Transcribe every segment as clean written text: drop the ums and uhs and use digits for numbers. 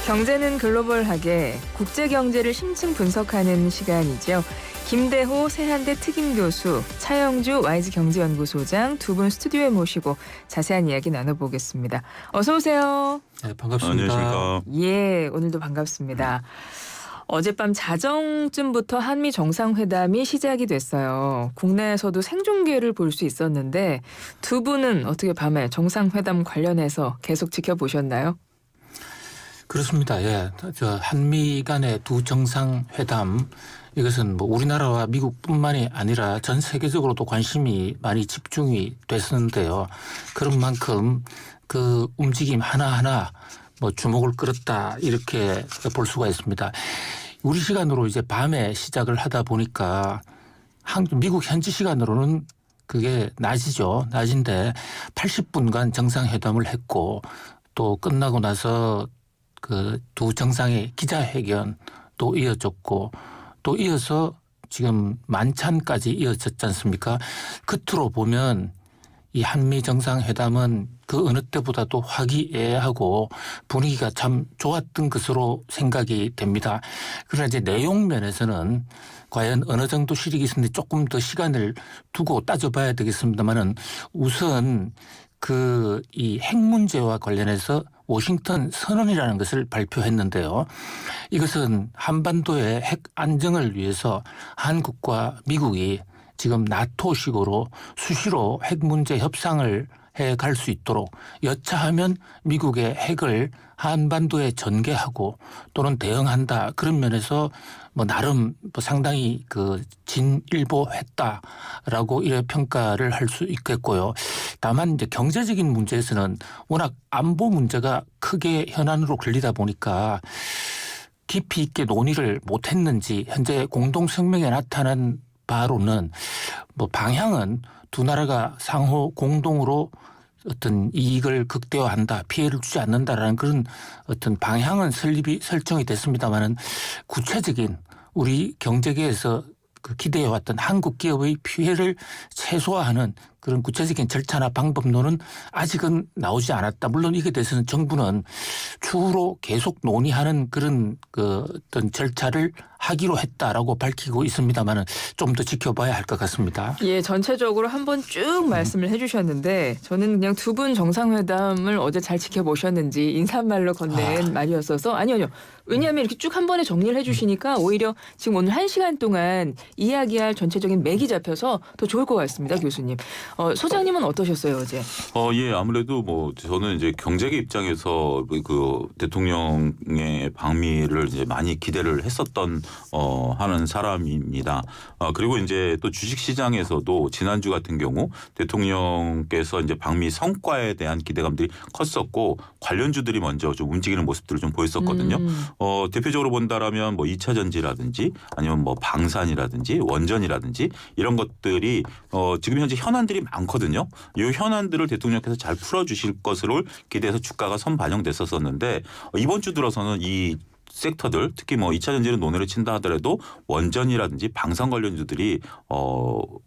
경제는 글로벌하게 국제 경제를 심층 분석하는 시간이죠. 김대호 세한대 특임교수, 차영주 와이즈 경제연구소장 두 분 스튜디오에 모시고 자세한 이야기 나눠보겠습니다. 어서 오세요. 네, 반갑습니다. 안녕하십니까. 예, 오늘도 반갑습니다. 어젯밤 자정쯤부터 한미 정상회담이 시작이 됐어요. 국내에서도 생중계를 볼 수 있었는데 두 분은 어떻게 밤에 정상회담 관련해서 계속 지켜보셨나요? 그렇습니다. 예, 한미 간의 두 정상회담 이것은 뭐 우리나라와 미국뿐만이 아니라 전 세계적으로도 관심이 많이 집중이 됐었는데요. 그런 만큼 그 움직임 하나하나 뭐 주목을 끌었다 이렇게 볼 수가 있습니다. 우리 시간으로 이제 밤에 시작을 하다 보니까 미국 현지 시간으로는 그게 낮이죠. 낮인데 80분간 정상회담을 했고 또 끝나고 나서 그 두 정상의 기자회견도 이어졌고 또 이어서 지금 만찬까지 이어졌지 않습니까? 끝으로 보면 이 한미 정상회담은 그 어느 때보다도 화기애애하고 분위기가 참 좋았던 것으로 생각이 됩니다. 그러나 이제 내용 면에서는 과연 어느 정도 실익이 있었는지 조금 더 시간을 두고 따져봐야 되겠습니다만은 우선 그 이 핵 문제와 관련해서 워싱턴 선언이라는 것을 발표했는데요. 이것은 한반도의 핵 안정을 위해서 한국과 미국이 지금 나토식으로 수시로 핵 문제 협상을 해갈 수 있도록 여차하면 미국의 핵을 한반도에 전개하고 또는 대응한다. 그런 면에서 뭐 나름 뭐 상당히 그 진일보했다라고 이래 평가를 할 수 있겠고요. 다만 이제 경제적인 문제에서는 워낙 안보 문제가 크게 현안으로 걸리다 보니까 깊이 있게 논의를 못했는지 현재 공동성명에 나타난 바로는 뭐 방향은 두 나라가 상호 공동으로 어떤 이익을 극대화한다, 피해를 주지 않는다라는 그런 어떤 방향은 설정이 됐습니다만은 구체적인 우리 경제계에서 그 기대해왔던 한국 기업의 피해를 최소화하는 그런 구체적인 절차나 방법론은 아직은 나오지 않았다. 물론 이게 대해서는 정부는 추후로 계속 논의하는 그런 그 어떤 절차를 하기로 했다라고 밝히고 있습니다만은 좀 더 지켜봐야 할 것 같습니다. 예, 전체적으로 한번 쭉 말씀을 해주셨는데 저는 그냥 두 분 정상회담을 어제 잘 지켜보셨는지 인사말로 건넨 말이었어서 아니요. 왜냐하면 이렇게 쭉 한 번에 정리를 해주시니까 오히려 지금 오늘 1시간 동안 이야기할 전체적인 맥이 잡혀서 더 좋을 것 같습니다, 교수님. 소장님은 어떠셨어요, 어제? 예, 아무래도 뭐 저는 이제 경제계 입장에서 그 대통령의 방미를 이제 많이 기대를 했었던 하는 사람입니다. 그리고 이제 또 주식 시장에서도 지난주 같은 경우 대통령께서 이제 방미 성과에 대한 기대감들이 컸었고 관련주들이 먼저 좀 움직이는 모습들을 좀 보였었거든요. 대표적으로 본다라면 뭐 2차 전지라든지 아니면 뭐 방산이라든지 원전이라든지 이런 것들이 지금 현재 현안들이 많거든요. 이 현안들을 대통령께서 잘 풀어주실 것으로 기대해서 주가가 선반영됐었는데 이번 주 들어서는 이 섹터들 특히 뭐 2차 전지를 논외로 친다 하더라도 원전이라든지 방산 관련주들이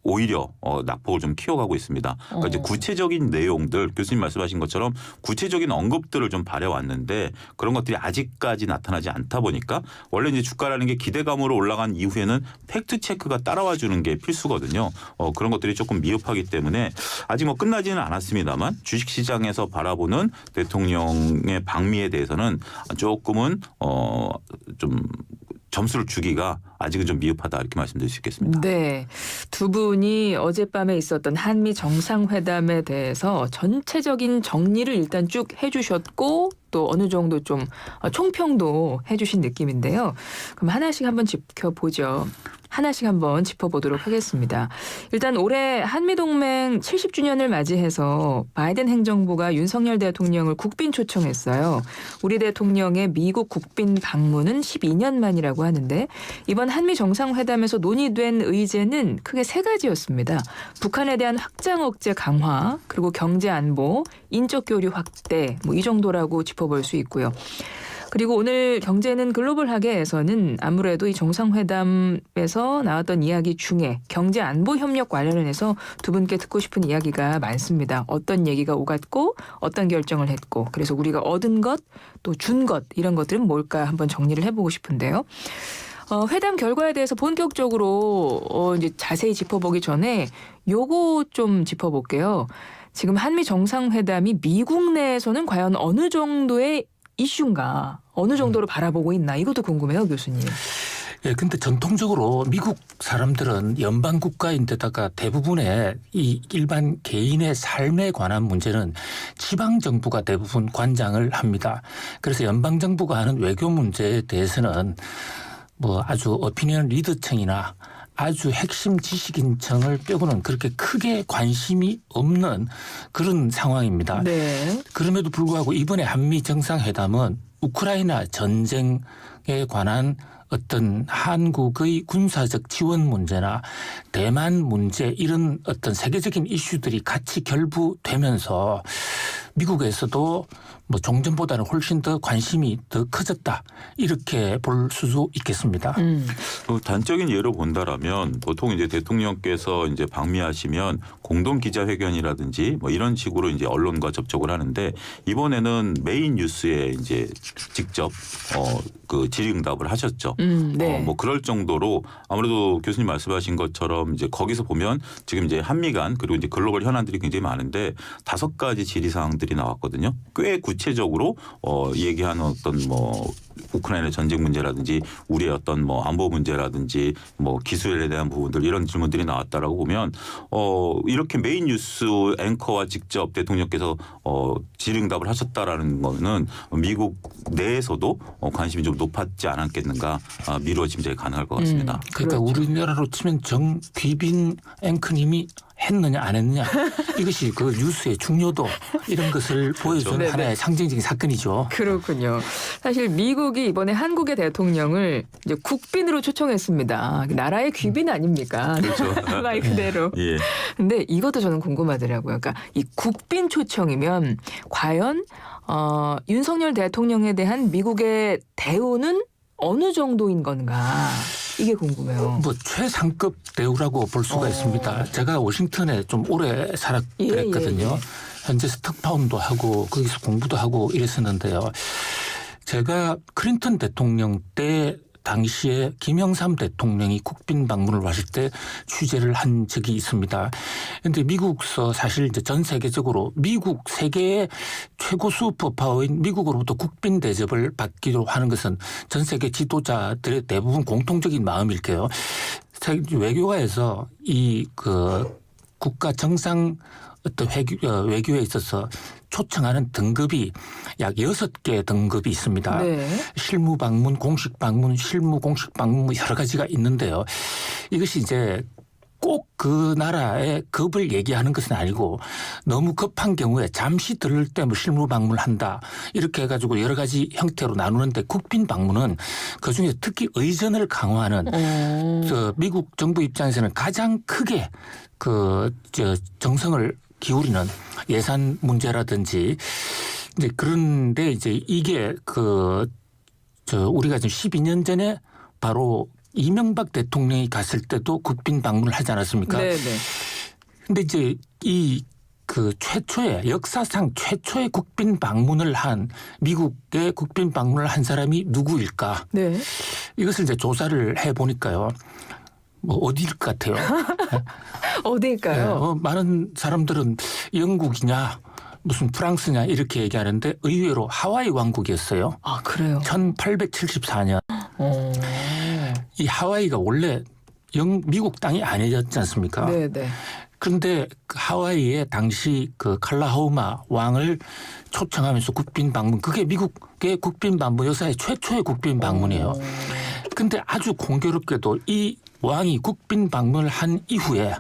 오히려 낙폭을 좀 키워가고 있습니다. 그러니까 이제 구체적인 내용들 교수님 말씀하신 것처럼 구체적인 언급들을 좀 바래왔는데 그런 것들이 아직까지 나타나지 않다 보니까 원래 이제 주가라는 게 기대감으로 올라간 이후에는 팩트 체크가 따라와 주는 게 필수거든요. 그런 것들이 조금 미흡하기 때문에 아직 뭐 끝나지는 않았습니다만 주식시장에서 바라보는 대통령의 방미에 대해서는 조금은 좀 점수를 주기가 아직은 좀 미흡하다 이렇게 말씀드릴 수 있겠습니다. 네. 두 분이 어젯밤에 있었던 한미 정상회담에 대해서 전체적인 정리를 일단 쭉 해주셨고 또 어느 정도 좀 총평도 해주신 느낌인데요. 그럼 하나씩 한번 지켜보죠. 하나씩 한번 짚어보도록 하겠습니다. 일단 올해 한미동맹 70주년을 맞이해서 바이든 행정부가 윤석열 대통령을 국빈 초청했어요. 우리 대통령의 미국 국빈 방문은 12년 만이라고 하는데 이번 한미 정상회담에서 논의된 의제는 크게 세 가지였습니다. 북한에 대한 확장 억제 강화, 그리고 경제 안보, 인적 교류 확대 뭐 이 정도라고 짚어볼 수 있고요. 그리고 오늘 경제는 글로벌하게에서는 아무래도 이 정상회담에서 나왔던 이야기 중에 경제 안보 협력 관련해서 두 분께 듣고 싶은 이야기가 많습니다. 어떤 얘기가 오갔고 어떤 결정을 했고 그래서 우리가 얻은 것 또 준 것 이런 것들은 뭘까 한번 정리를 해보고 싶은데요. 회담 결과에 대해서 본격적으로 이제 자세히 짚어보기 전에 요거 좀 짚어볼게요. 지금 한미 정상회담이 미국 내에서는 과연 어느 정도의 이슈인가, 어느 정도로 바라보고 있나 이것도 궁금해요, 교수님. 예, 근데 전통적으로 미국 사람들은 연방 국가인데다가 대부분의 이 일반 개인의 삶에 관한 문제는 지방 정부가 대부분 관장을 합니다. 그래서 연방 정부가 하는 외교 문제에 대해서는 뭐 아주 오피니언 리더층이나 아주 핵심 지식인층을 빼고는 그렇게 크게 관심이 없는 그런 상황입니다. 네. 그럼에도 불구하고 이번에 한미 정상회담은 우크라이나 전쟁에 관한 어떤 한국의 군사적 지원 문제나 대만 문제 이런 어떤 세계적인 이슈들이 같이 결부되면서 미국에서도 뭐 종전보다는 훨씬 더 관심이 더 커졌다 이렇게 볼 수도 있겠습니다. 단적인 예로 본다라면 보통 이제 대통령께서 이제 방미하시면 공동 기자회견이라든지 뭐 이런 식으로 이제 언론과 접촉을 하는데 이번에는 메인 뉴스에 이제 직접 그 질의응답을 하셨죠. 네. 뭐 그럴 정도로 아무래도 교수님 말씀하신 것처럼 이제 거기서 보면 지금 이제 한미 간 그리고 이제 글로벌 현안들이 굉장히 많은데 5가지 질의 사항들이 나왔거든요. 꽤 구체적으로 얘기하는 어떤 뭐 우크라이나 전쟁 문제라든지 우리의 어떤 뭐 안보 문제라든지 뭐 기술에 대한 부분들 이런 질문들이 나왔다라고 보면 이렇게 메인 뉴스 앵커와 직접 대통령께서 질의응답을 하셨다라는 거는 미국 내에서도 관심이 좀 높았지 않았겠는가 미루어 짐작이 가능할 것 같습니다. 그러니까 그렇죠. 우리나라로 치면 정귀빈 앵커님이 했느냐 안 했느냐 이것이 그 뉴스의 중요도 이런 것을 보여주는 네네. 하나의 상징적인 사건이죠. 그렇군요. 사실 미국이 이번에 한국의 대통령을 이제 국빈으로 초청했습니다. 나라의 귀빈 아닙니까? 그렇죠. 말 그대로. 예. 근데 이것도 저는 궁금하더라고요. 그러니까 이 국빈 초청이면 과연 윤석열 대통령에 대한 미국의 대우는 어느 정도인 건가? 이게 궁금해요. 뭐 최상급 대우라고 볼 수가 있습니다. 제가 워싱턴에 좀 오래 살았거든요. 예. 현재 스톡파운도 하고 거기서 공부도 하고 이랬었는데요. 제가 클린턴 대통령 때 당시에 김영삼 대통령이 국빈 방문을 왔을 때 취재를 한 적이 있습니다. 그런데 미국서 사실 이제 전 세계적으로 미국 세계의 최고 슈퍼파워인 미국으로부터 국빈 대접을 받기로 하는 것은 전 세계 지도자들의 대부분 공통적인 마음일 거예요. 외교가에서 이 그 국가 정상 어떤 외교에 있어서 초청하는 등급이 약 6개 등급이 있습니다. 네. 실무 방문, 공식 방문, 실무 공식 방문 뭐 여러 가지가 있는데요. 이것이 이제 꼭 그 나라의 급을 얘기하는 것은 아니고 너무 급한 경우에 잠시 들을 때 뭐 실무 방문을 한다 이렇게 해가지고 여러 가지 형태로 나누는데 국빈 방문은 그중에 특히 의전을 강화하는 미국 정부 입장에서는 가장 크게 정성을 기울이는 예산 문제라든지 이제 그런데 이제 이게 우리가 지금 12년 전에 바로 이명박 대통령이 갔을 때도 국빈 방문을 하지 않았습니까? 네. 근데 이제 최초의 역사상 최초의 국빈 방문을 한 미국의 국빈 방문을 한 사람이 누구일까? 네. 이것을 이제 조사를 해 보니까요. 뭐 어디일 것 같아요? 어디일까요? 많은 사람들은 영국이냐 무슨 프랑스냐 이렇게 얘기하는데 의외로 하와이 왕국이었어요. 아, 그래요? 1874년. 이 하와이가 원래 미국 땅이 아니었지 않습니까? 네네. 그런데 하와이에 당시 칼라하우마 왕을 초청하면서 국빈 방문, 그게 미국의 국빈 방문 역사의 최초의 국빈 방문이에요. 그런데 아주 공교롭게도 이 왕이 국빈 방문을 한 이후에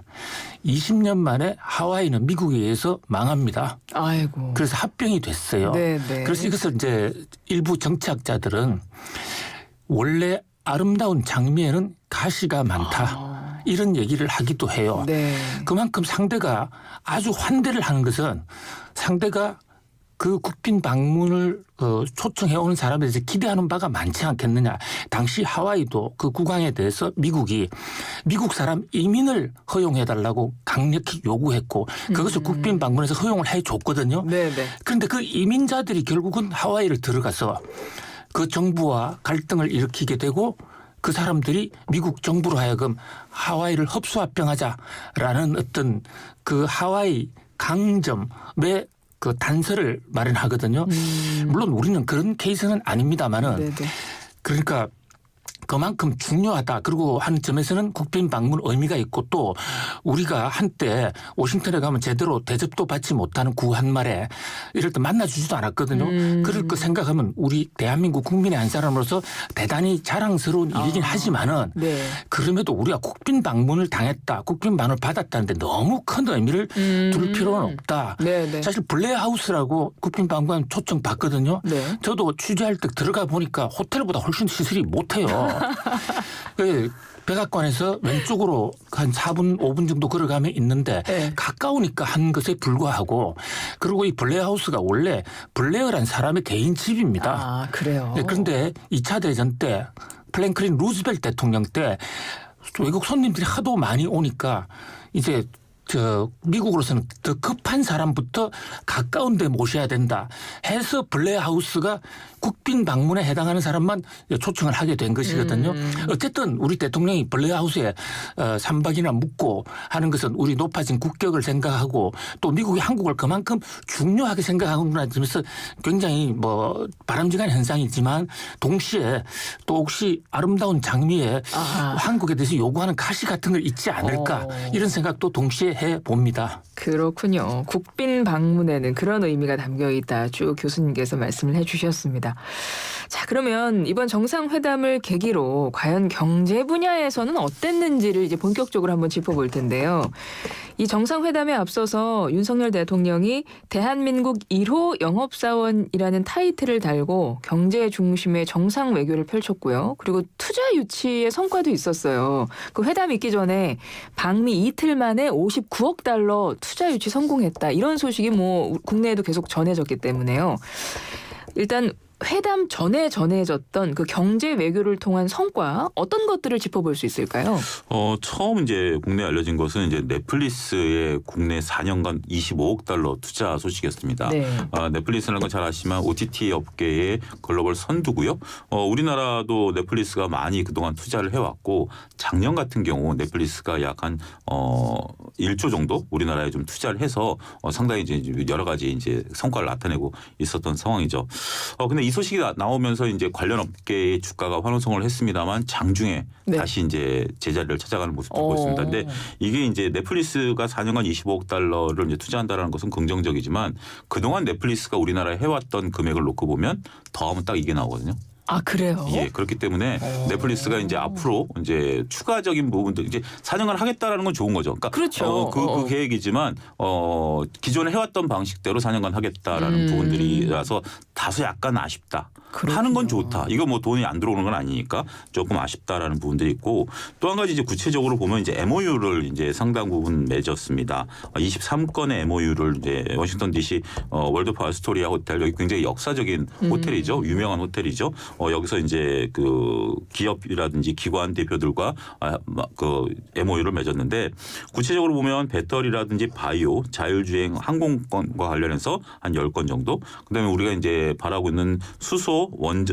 20년 만에 하와이는 미국에 의해서 망합니다. 아이고. 그래서 합병이 됐어요. 네네. 그래서 이것을 이제 일부 정치학자들은 원래 아름다운 장미에는 가시가 많다. 이런 얘기를 하기도 해요. 네. 그만큼 상대가 아주 환대를 하는 것은 상대가 그 국빈 방문을 초청해 오는 사람에 대해서 기대하는 바가 많지 않겠느냐. 당시 하와이도 그 국왕에 대해서 미국이 미국 사람 이민을 허용해달라고 강력히 요구했고 그것을 국빈 방문에서 허용을 해줬거든요. 네네. 그런데 그 이민자들이 결국은 하와이를 들어가서 그 정부와 갈등을 일으키게 되고 그 사람들이 미국 정부로 하여금 하와이를 흡수합병하자라는 어떤 그 하와이 강점의 그 단서를 마련하거든요. 물론 우리는 그런 케이스는 아닙니다만은 네네. 그러니까 그만큼 중요하다. 그리고 한 점에서는 국빈 방문 의미가 있고 또 우리가 한때 워싱턴에 가면 제대로 대접도 받지 못하는 구한말에 이럴 때 만나주지도 않았거든요. 그럴 거 생각하면 우리 대한민국 국민의 한 사람으로서 대단히 자랑스러운 일이긴 하지만은 네. 그럼에도 우리가 국빈 방문을 당했다. 국빈 방문을 받았다는데 너무 큰 의미를 둘 필요는 없다. 네네. 사실 블레어 하우스라고 국빈 방문 초청 받거든요. 네. 저도 취재할 때 들어가 보니까 호텔보다 훨씬 시설이 못해요. 그 백악관에서 왼쪽으로 한 4분, 5분 정도 걸어가면 있는데 네. 가까우니까 한 것에 불과하고 그리고 이 블레어 하우스가 원래 블레어란 사람의 개인 집입니다. 아, 그래요. 네, 그런데 2차 대전 때 플랭클린 루즈벨트 대통령 때 외국 손님들이 하도 많이 오니까 이제 미국으로서는 더 급한 사람부터 가까운 데 모셔야 된다 해서 블레어 하우스가 국빈 방문에 해당하는 사람만 초청을 하게 된 것이거든요. 어쨌든 우리 대통령이 블레어 하우스에 3박이나 묵고 하는 것은 우리 높아진 국격을 생각하고 또 미국이 한국을 그만큼 중요하게 생각하는 점에서 굉장히 뭐 바람직한 현상이지만 동시에 또 혹시 아름다운 장미에 한국에 대해서 요구하는 가시 같은 걸 잊지 않을까 이런 생각도 동시에 해봅니다. 그렇군요. 국빈 방문에는 그런 의미가 담겨 있다. 쭉 교수님께서 말씀을 해주셨습니다. 자, 그러면 이번 정상회담을 계기로 과연 경제 분야에서는 어땠는지를 이제 본격적으로 한번 짚어볼 텐데요. 이 정상회담에 앞서서 윤석열 대통령이 대한민국 1호 영업사원이라는 타이틀을 달고 경제 중심의 정상 외교를 펼쳤고요. 그리고 투자 유치의 성과도 있었어요. 그 회담 있기 전에 방미 이틀 만에 59억 달러 투자 유치 성공했다. 이런 소식이 뭐 국내에도 계속 전해졌기 때문에요. 일단 회담 전에 전해졌던 그 경제 외교를 통한 성과 어떤 것들을 짚어볼 수 있을까요? 처음 이제 국내에 알려진 것은 이제 넷플릭스의 국내 4년간 25억 달러 투자 소식이었습니다. 네. 넷플릭스라는 건 잘 아시지만 OTT 업계의 글로벌 선두고요. 우리나라도 넷플릭스가 많이 그동안 투자를 해왔고 작년 같은 경우 넷플릭스가 약 한 1조 정도 우리나라에 좀 투자를 해서 상당히 이제 여러 가지 이제 성과를 나타내고 있었던 상황이죠. 근데 이 소식이 나오면서 이제 관련 업계의 주가가 환호성을 했습니다만 장중에 네. 다시 이제 제자리를 찾아가는 모습도 보였습니다. 근데 이게 이제 넷플릭스가 4년간 25억 달러를 이제 투자한다라는 것은 긍정적이지만 그동안 넷플릭스가 우리나라에 해왔던 금액을 놓고 보면 더하면 딱 이게 나오거든요. 아, 그래요? 예, 그렇기 때문에 넷플릭스가 이제 앞으로 이제 추가적인 부분들 이제 4년간 하겠다라는 건 좋은 거죠. 그러니까 그렇죠. 그 계획이지만 기존에 해왔던 방식대로 4년간 하겠다라는 부분들이라서 다소 약간 아쉽다. 그렇군요. 하는 건 좋다. 이거 뭐 돈이 안 들어오는 건 아니니까 조금 아쉽다라는 부분들이 있고 또 한 가지 이제 구체적으로 보면 이제 MOU를 이제 상당 부분 맺었습니다. 23건의 MOU를 이제 워싱턴 DC 월드 파스토리아 호텔 여기 굉장히 역사적인 호텔이죠. 유명한 호텔이죠. 여기서 이제 그 기업이라든지 기관 대표들과 그 MOU를 맺었는데 구체적으로 보면 배터리라든지 바이오, 자율주행 항공권과 관련해서 한 10건 정도. 그다음에 우리가 이제 바라고 있는 수소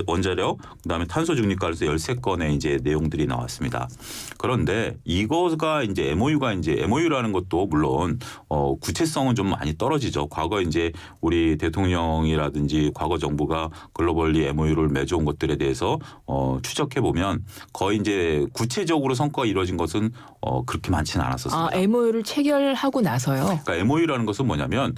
원자력, 그다음에 탄소 중립과에서 13건의 이제 내용들이 나왔습니다. 그런데 이거가 이제 MOU라는 것도 물론 구체성은 좀 많이 떨어지죠. 과거 이제 우리 대통령이라든지 과거 정부가 글로벌리 MOU를 맺어온 것들에 대해서 추적해 보면 거의 이제 구체적으로 성과가 이루어진 것은 그렇게 많지는 않았었습니다. MOU를 체결하고 나서요? 그러니까 MOU라는 것은 뭐냐면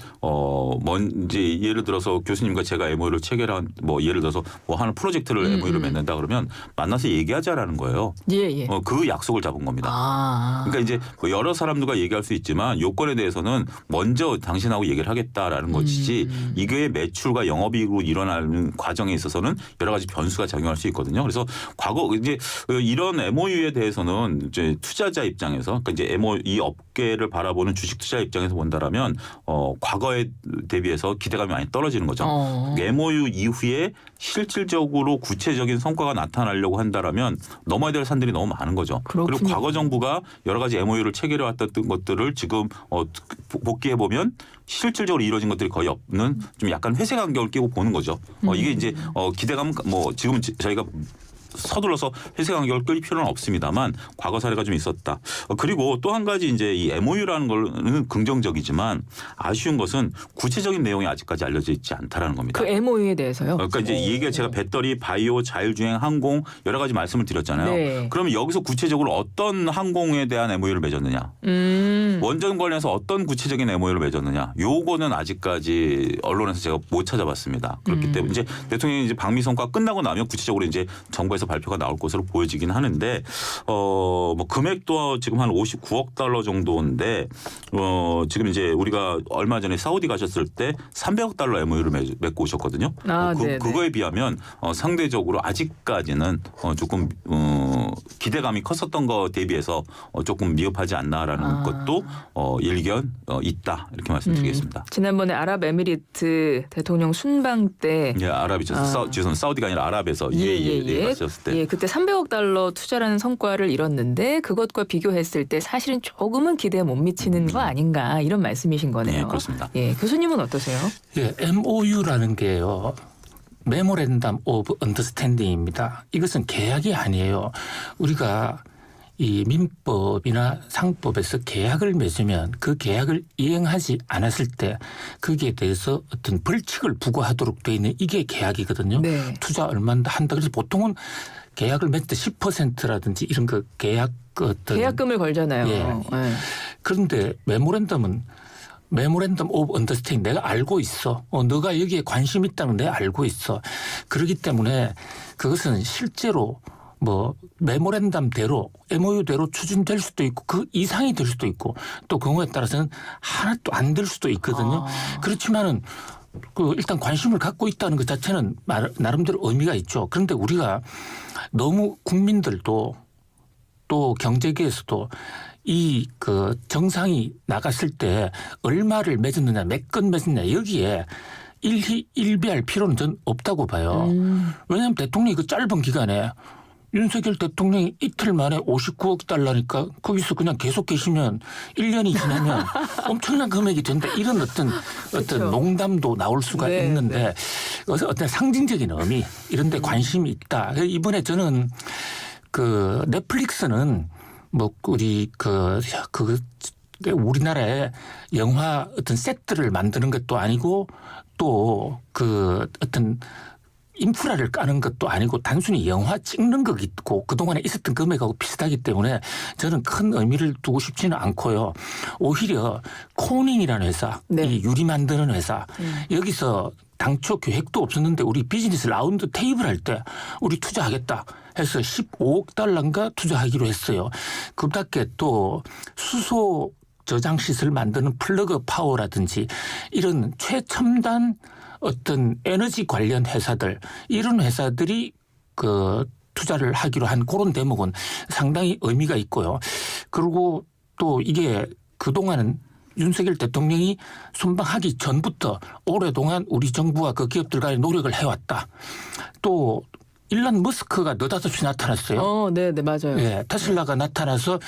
이제 예를 들어서 교수님과 제가 MOU를 체결한 뭐 예를 들어서 들어서 뭐 하는 프로젝트를 MOU를 맺는다 그러면 만나서 얘기하자라는 거예요. 예. 그 약속을 잡은 겁니다. 그러니까 이제 뭐 여러 사람들과 얘기할 수 있지만 요건에 대해서는 먼저 당신하고 얘기를 하겠다라는 것이지 이게 매출과 영업이익으로 일어나는 과정에 있어서는 여러 가지 변수가 작용할 수 있거든요. 그래서 과거 이제 이런 MOU에 대해서는 이제 투자자 입장에서 그러니까 이제 이 업계를 바라보는 주식 투자 입장에서 본다라면 과거에 대비해서 기대감이 많이 떨어지는 거죠. MOU 이후에 실질적으로 구체적인 성과가 나타나려고 한다라면 넘어야 될 산들이 너무 많은 거죠. 그렇군요. 그리고 과거 정부가 여러 가지 MOU를 체결해 왔던 것들을 지금 복귀해 보면 실질적으로 이루어진 것들이 거의 없는 좀 약간 회색 안경을 끼고 보는 거죠. 이게 이제 기대감 뭐 지금 저희가 서둘러서 회색 안경을 끌 필요는 없습니다만 과거 사례가 좀 있었다. 그리고 또 한 가지 이제 이 MOU라는 거는 긍정적이지만 아쉬운 것은 구체적인 내용이 아직까지 알려져 있지 않다라는 겁니다. 그 MOU에 대해서요? 그러니까 이제 이 얘기가 제가 배터리, 바이오, 자율주행, 항공 여러 가지 말씀을 드렸잖아요. 네. 그러면 여기서 구체적으로 어떤 항공에 대한 MOU를 맺었느냐. 원전 관련해서 어떤 구체적인 MOU를 맺었느냐. 요거는 아직까지 언론에서 제가 못 찾아봤습니다. 그렇기 때문에 이제 대통령이 이제 방미 성과가 끝나고 나면 구체적으로 이제 정부에서 발표가 나올 것으로 보여지긴 하는데 뭐 금액도 지금 한 59억 달러 정도인데 지금 이제 우리가 얼마 전에 사우디 가셨을 때 300억 달러 MOU를 맺고 오셨거든요. 그거에 비하면 상대적으로 아직까지는 조금 기대감이 컸었던 거 대비해서 조금 미흡하지 않나라는 것도 일견 있다 이렇게 말씀드리겠습니다. 지난번에 아랍에미리트 대통령 순방 때 죄송합니다. 사우디가 아니라 아랍에서 UAE에 갔었을 때 그때 300억 달러 투자라는 성과를 이뤘는데 그것과 비교했을 때 사실은 조금은 기대에 못 미치는 거 아닌가 이런 말씀이신 거네요. 네, 그렇습니다. 교수님은 어떠세요? MOU라는 게요. 메모랜덤 오브 언더스탠딩입니다. 이것은 계약이 아니에요. 우리가 이 민법이나 상법에서 계약을 맺으면 그 계약을 이행하지 않았을 때 거기에 대해서 어떤 벌칙을 부과하도록 되어 있는 이게 계약이거든요. 네. 투자 얼마나 한다. 그래서 보통은 계약을 맺을 때 10%라든지 이런 거 계약금을 걸잖아요. 네. 그런데 메모랜덤 오브 언더스탠딩 내가 알고 있어. 너가 여기에 관심 있다는 내가 알고 있어. 그렇기 때문에 그것은 실제로 뭐 메모랜덤대로 MOU대로 추진될 수도 있고 그 이상이 될 수도 있고 또 경우에 따라서는 하나도 안 될 수도 있거든요. 그렇지만은 일단 관심을 갖고 있다는 것 자체는 나름대로 의미가 있죠. 그런데 우리가 너무 국민들도 또 경제계에서도 이 정상이 나갔을 때 얼마를 맺었느냐, 몇 건 맺었느냐 여기에 일비할 필요는 전 없다고 봐요. 왜냐하면 대통령이 그 짧은 기간에 윤석열 대통령이 이틀 만에 59억 달러니까 거기서 그냥 계속 계시면 1년이 지나면 엄청난 금액이 된다. 이런 어떤 농담도 나올 수가 있는데 어떤 상징적인 의미 이런 데 관심이 있다. 이번에 저는 넷플릭스는 뭐 우리 우리나라에 영화 어떤 세트를 만드는 것도 아니고 또 어떤 인프라를 까는 것도 아니고 단순히 영화 찍는 것 있고 그동안에 있었던 금액하고 비슷하기 때문에 저는 큰 의미를 두고 싶지는 않고요. 오히려 코닝이라는 회사, 이 유리 만드는 회사 여기서 당초 계획도 없었는데 우리 비즈니스 라운드 테이블 할 때 우리 투자하겠다 해서 15억 달러인가 투자하기로 했어요. 그밖에 또 수소 저장 시설 만드는 플러그 파워라든지 이런 최첨단 어떤 에너지 관련 회사들 이런 회사들이 투자를 하기로 한 그런 대목은 상당히 의미가 있고요. 그리고 또 이게 그동안은 윤석열 대통령이 순방하기 전부터 오랫동안 우리 정부와 그 기업들과의 노력을 해왔다. 또 일론 머스크가 느닷없이 나타났어요. 네, 맞아요. 예, 테슬라가 나타나서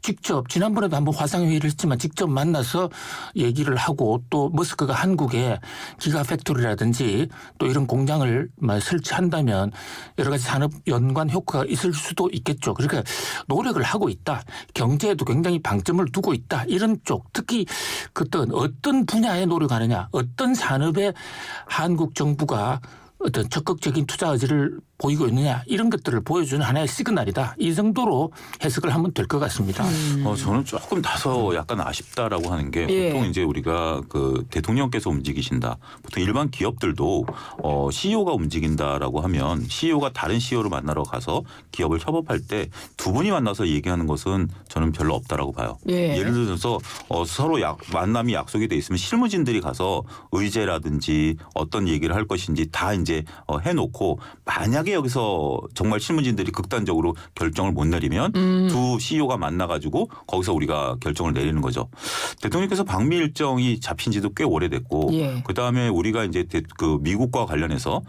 직접 지난번에도 한번 화상회의를 했지만 직접 만나서 얘기를 하고 또 머스크가 한국에 기가 팩토리라든지 또 이런 공장을 설치한다면 여러 가지 산업 연관 효과가 있을 수도 있겠죠. 그러니까 노력을 하고 있다. 경제에도 굉장히 방점을 두고 있다. 이런 쪽 특히 어떤 분야에 노력하느냐 어떤 산업에 한국 정부가 어떤 적극적인 투자 의지를 보이고 있느냐 이런 것들을 보여주는 하나의 시그널이다. 이 정도로 해석을 하면 될 것 같습니다. 저는 조금 다소 약간 아쉽다라고 하는 게 예. 보통 이제 우리가 그 대통령께서 움직이신다. 보통 일반 기업들도 CEO가 움직인다라고 하면 CEO가 다른 CEO를 만나러 가서 기업을 협업할 때 두 분이 만나서 얘기하는 것은 저는 별로 없다라고 봐요. 예. 예를 들어서 서로 만남이 약속이 돼 있으면 실무진들이 가서 의제라든지 어떤 얘기를 할 것인지 다 이제 해놓고 만약에 여기서 정말 실무진들이 극단적으로 결정을 못 내리면 두 CEO가 만나가지고 거기서 우리가 결정을 내리는 거죠. 대통령께서 방미 일정이 잡힌 지도 꽤 오래됐고 예. 그다음에 우리가 이제 그 미국과 관련해서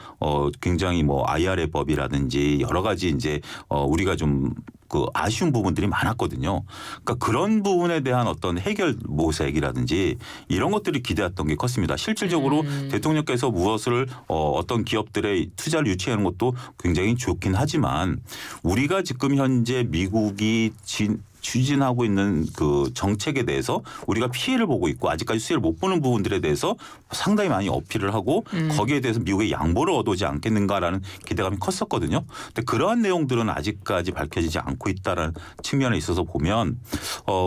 굉장히 뭐 IRA 법이라든지 여러 가지 이제 우리가 좀 그 아쉬운 부분들이 많았거든요. 그러니까 그런 부분에 대한 어떤 해결 모색이라든지 이런 것들이 기대했던 게 컸습니다. 실질적으로 대통령께서 무엇을 어떤 기업들의 투자를 유치하는 것도 굉장히 좋긴 하지만 우리가 지금 현재 미국이 추진하고 있는 그 정책에 대해서 우리가 피해를 보고 있고 아직까지 수혜를 못 보는 부분들에 대해서 상당히 많이 어필을 하고 거기에 대해서 미국의 양보를 얻어오지 않겠는가라는 기대감이 컸었거든요. 근데 그러한 내용들은 아직까지 밝혀지지 않고 있다는 측면에 있어서 보면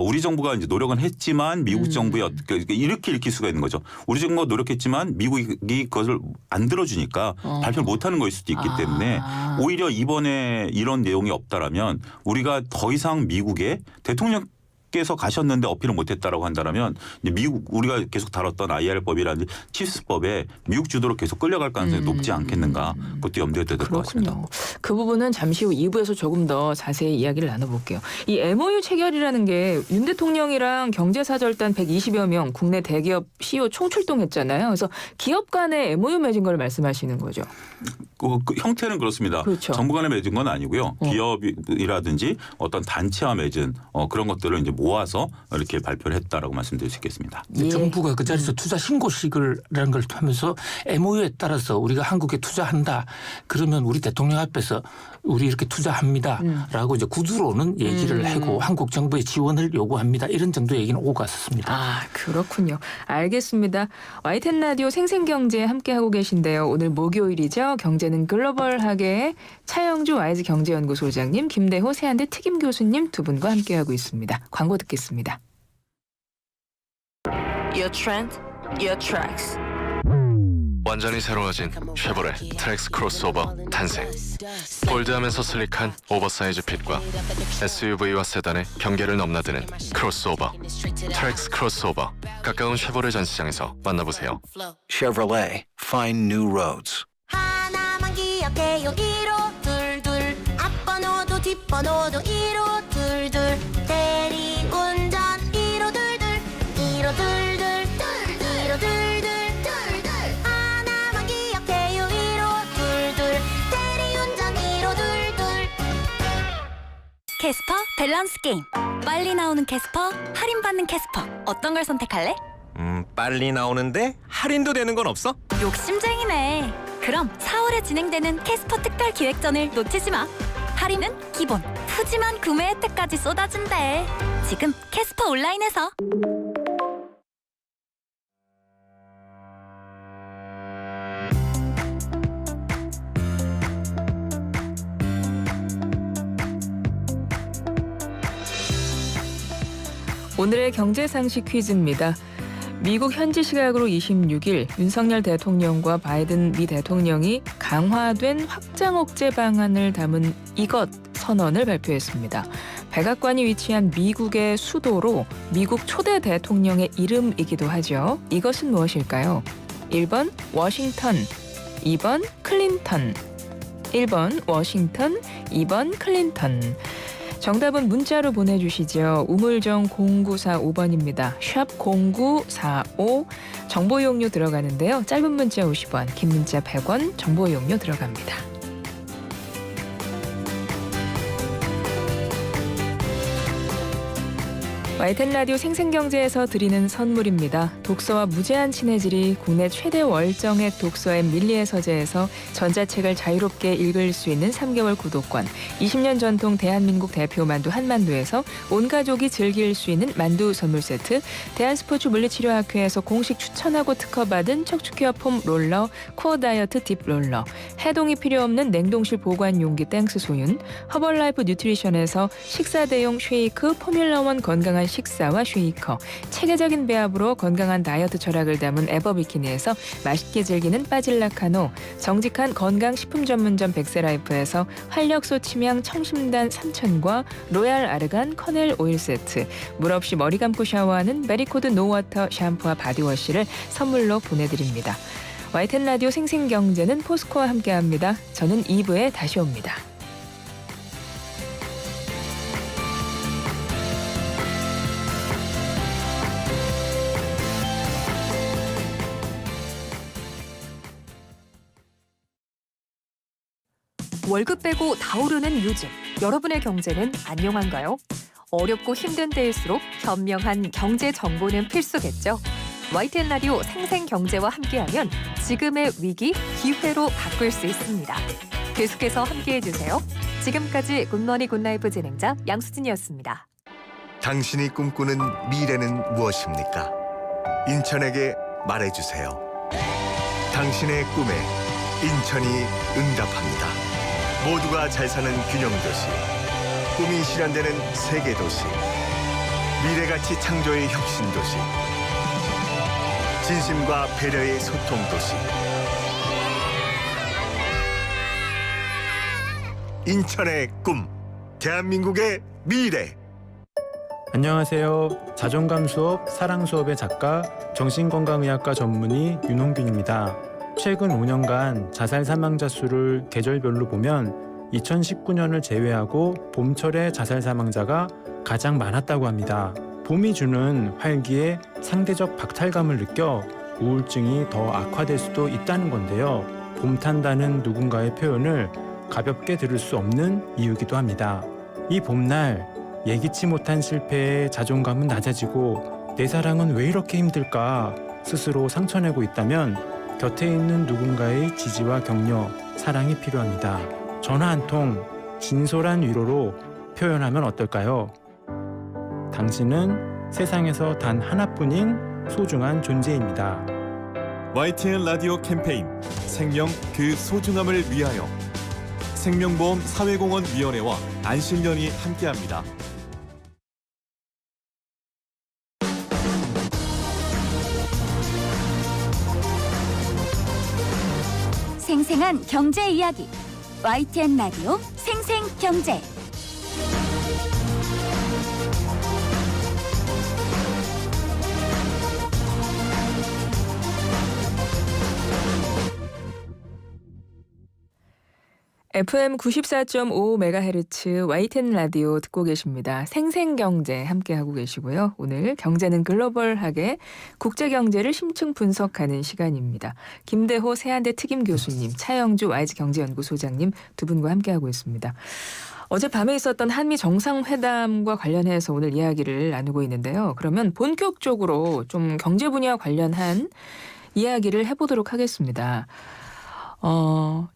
우리 정부가 이제 노력은 했지만 미국 정부의 이렇게 읽힐 수가 있는 거죠. 우리 정부가 노력했지만 미국이 그것을 안 들어주니까 발표를 못하는 거일 수도 있기 때문에 오히려 이번에 이런 내용이 없다라면 우리가 더 이상 미국에 대통령께서 가셨는데 어필을 못했다라고 한다면 미국 우리가 계속 다뤘던 IR법이라든지 칩스법에 미국 주도로 계속 끌려갈 가능성이 높지 않겠는가 그것도 염두에 둬야 될 것 같습니다. 그렇군요. 그 부분은 잠시 후 2부에서 조금 더 자세히 이야기를 나눠볼게요. 이 MOU 체결이라는 게 윤 대통령이랑 경제사절단 120여 명 국내 대기업 CEO 총출동했잖아요. 그래서 기업 간의 MOU 맺은 걸 말씀하시는 거죠. 그 형태는 그렇습니다. 그렇죠. 정부 간에 맺은 건 아니고요. 기업이라든지 어떤 단체와 맺은 그런 것들을 이제 모아서 이렇게 발표를 했다라고 말씀드릴 수 있겠습니다. 예. 정부가 그 자리에서 투자 신고식이라는 걸 하면서 MOU에 따라서 우리가 한국에 투자한다. 그러면 우리 대통령 앞에서 우리 이렇게 투자합니다라고 이제 구두로는 얘기를 하고 한국 정부의 지원을 요구합니다. 이런 정도 얘기는 오고 갔었습니다. 아, 그렇군요. 알겠습니다. YTN 라디오 생생경제 함께하고 계신데요. 오늘 목요일이죠. 경제는 글로벌하게 차영주 와이즈 경제연구소장님, 김대호 세한대 특임 교수님 두 분과 함께하고 있습니다. 광고 듣겠습니다. Your trend, your tracks. 완전히 새로워진 쉐보레 트랙스 크로스오버 탄생. 볼드하면서 슬릭한 오버사이즈 핏과 SUV와 세단의 경계를 넘나드는 크로스오버 트랙스 크로스오버. 가까운 쉐보레 전시장에서 만나보세요. Chevrolet, find new roads. 하나만 기억해요 1호 둘둘 앞번호도 뒷번호도 1호 둘둘 대리운전 1호 둘둘 1호 둘둘 1호 둘둘 하나만 기억해요 1호 둘둘 대리운전 1호 둘둘 캐스퍼 밸런스 게임. 빨리 나오는 캐스퍼, 할인받는 캐스퍼. 어떤 걸 선택할래? 빨리 나오는데 할인도 되는 건 없어? 욕심쟁이네. 그럼 4월에 진행되는 캐스퍼 특별 기획전을 놓치지 마. 할인은 기본, 푸짐한 구매 혜택까지 쏟아진대. 지금 캐스퍼 온라인에서. 오늘의 경제상식 퀴즈입니다. 미국 현지 시각으로 26일 윤석열 대통령과 바이든 미 대통령이 강화된 확장 억제 방안을 담은 이것 선언을 발표했습니다. 백악관이 위치한 미국의 수도로 미국 초대 대통령의 이름이기도 하죠. 이것은 무엇일까요? 1번 워싱턴, 2번 클린턴. 1번 워싱턴, 2번 클린턴. 정답은 문자로 보내주시죠. 우물정 0945번입니다. 샵 0945 정보 이용료 들어가는데요. 짧은 문자 50원, 긴 문자 100원 정보 이용료 들어갑니다. YTN 라디오 생생경제에서 드리는 선물입니다. 독서와 무제한 친해질이 국내 최대 월정액 독서앱 밀리의 서재에서 전자책을 자유롭게 읽을 수 있는 3개월 구독권, 20년 전통 대한민국 대표 만두 한만두에서 온 가족이 즐길 수 있는 만두 선물 세트, 대한스포츠 물리치료학회에서 공식 추천하고 특허받은 척추케어 폼 롤러 코어 다이어트 딥 롤러, 해동이 필요 없는 냉동실 보관 용기 땡스 소윤, 허벌라이프 뉴트리션에서 식사 대용 쉐이크 포뮬러1 건강한 식사와 쉐이커, 체계적인 배합으로 건강한 다이어트 철학을 담은 에버비키니에서 맛있게 즐기는 바질라카노, 정직한 건강식품 전문점 백세라이프에서 활력소 침향 청심단 3000과 로얄 아르간 커넬 오일 세트, 물 없이 머리 감고 샤워하는 베리코드 노워터 샴푸와 바디워시를 선물로 보내드립니다. YTN 라디오 생생경제는 포스코와 함께합니다. 저는 2부에 다시 옵니다. 월급 빼고 다 오르는 요즘, 여러분의 경제는 안녕한가요? 어렵고 힘든 때일수록 현명한 경제 정보는 필수겠죠. YTN 라디오 생생경제와 함께하면 지금의 위기, 기회로 바꿀 수 있습니다. 계속해서 함께해주세요. 지금까지 굿모닝 굿라이프 진행자 양수진이었습니다. 당신이 꿈꾸는 미래는 무엇입니까? 인천에게 말해주세요. 당신의 꿈에 인천이 응답합니다. 모두가 잘 사는 균형도시, 꿈이 실현되는 세계도시, 미래가치 창조의 혁신도시, 진심과 배려의 소통도시. 인천의 꿈, 대한민국의 미래. 안녕하세요. 자존감 수업, 사랑 수업의 작가, 정신건강의학과 전문의 윤홍균입니다. 최근 5년간 자살 사망자 수를 계절별로 보면 2019년을 제외하고 봄철에 자살 사망자가 가장 많았다고 합니다. 봄이 주는 활기에 상대적 박탈감을 느껴 우울증이 더 악화될 수도 있다는 건데요. 봄탄다는 누군가의 표현을 가볍게 들을 수 없는 이유기도 합니다. 이 봄날 예기치 못한 실패에 자존감은 낮아지고 내 사랑은 왜 이렇게 힘들까 스스로 상처내고 있다면 곁에 있는 누군가의 지지와 격려, 사랑이 필요합니다. 전화 한 통, 진솔한 위로로 표현하면 어떨까요? 당신은 세상에서 단 하나뿐인 소중한 존재입니다. YTN 라디오 캠페인 생명 그 소중함을 위하여 생명보험 사회공헌위원회와 안실련이 함께합니다. 생생한 경제 이야기 YTN 라디오 생생경제. FM 94.5MHz YTN 라디오 듣고 계십니다. 생생경제 함께하고 계시고요. 오늘 경제는 글로벌하게 국제경제를 심층 분석하는 시간입니다. 김대호 세한대 특임 교수님, 차영주 YG경제연구소장님 두 분과 함께하고 있습니다. 어젯밤에 있었던 한미 정상회담과 관련해서 오늘 이야기를 나누고 있는데요. 그러면 본격적으로 좀 경제 분야와 관련한 이야기를 해보도록 하겠습니다.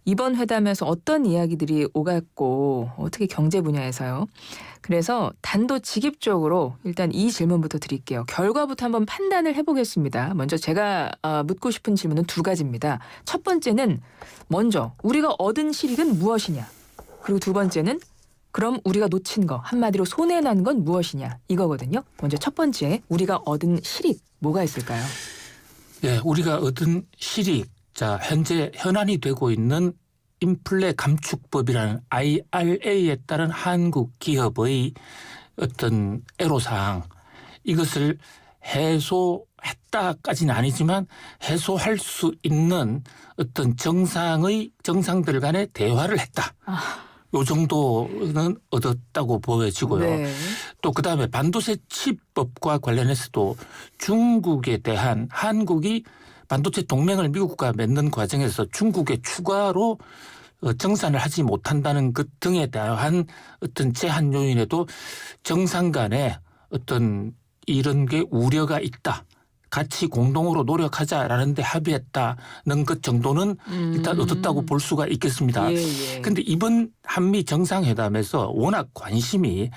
이번 회담에서 어떤 이야기들이 오갔고 어떻게 경제 분야에서요. 그래서 단도직입적으로 일단 이 질문부터 드릴게요. 결과부터 한번 판단을 해보겠습니다. 먼저 제가 묻고 싶은 질문은 두 가지입니다. 첫 번째는 먼저 우리가 얻은 실익은 무엇이냐. 그리고 두 번째는 그럼 우리가 놓친 거, 한마디로 손해난 건 무엇이냐 이거거든요. 먼저 첫 번째 우리가 얻은 실익 뭐가 있을까요? 예, 우리가 얻은 실익. 자, 현재 현안이 되고 있는 인플레 감축법이라는 IRA에 따른 한국 기업의 어떤 애로사항 이것을 해소했다까지는 아니지만 해소할 수 있는 어떤 정상들 간의 대화를 했다. 요 정도는 얻었다고 보여지고요. 네. 또 그다음에 반도체 칩법과 관련해서도 중국에 대한 한국이 반도체 동맹을 미국과 맺는 과정에서 중국에 추가로 정산을 하지 못한다는 것 등에 대한 어떤 제한 요인에도 정상 간에 어떤 이런 게 우려가 있다. 같이 공동으로 노력하자라는 데 합의했다는 것 정도는 일단 얻었다고 볼 수가 있겠습니다. 그런데 이번 한미 정상회담에서 워낙 관심이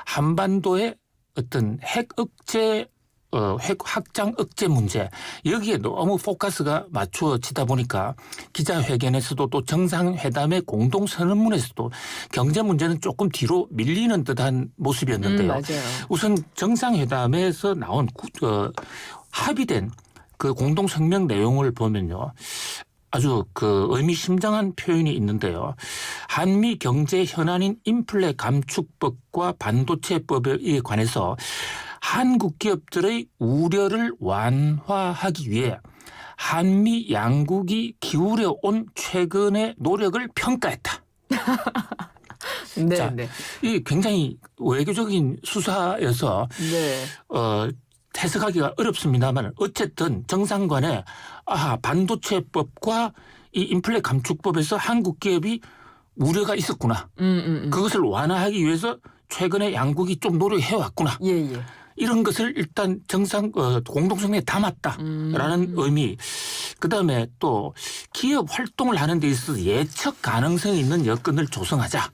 한반도의 어떤 핵 억제 핵 확장 억제 문제 여기에 너무 포커스가 맞추어지다 보니까 기자회견에서도 또 정상회담의 공동선언문에서도 경제 문제는 조금 뒤로 밀리는 듯한 모습이었는데요. 맞아요. 우선 정상회담에서 나온 합의된 그 공동성명 내용을 보면요. 아주 그 의미심장한 표현이 있는데요. 한미 경제 현안인 인플레 감축법과 반도체법에 관해서 한국 기업들의 우려를 완화하기 위해 한미 양국이 기울여 온 최근의 노력을 평가했다. 네, 자, 네. 이 굉장히 외교적인 수사여서 네. 해석하기가 어렵습니다만 어쨌든 정상 간에 반도체법과 이 인플레 감축법에서 한국 기업이 우려가 있었구나. 그것을 완화하기 위해서 최근에 양국이 좀 노력해왔구나. 예. 이런 것을 일단 공동성명에 담았다라는 의미. 그다음에 또 기업 활동을 하는 데 있어서 예측 가능성이 있는 여건을 조성하자.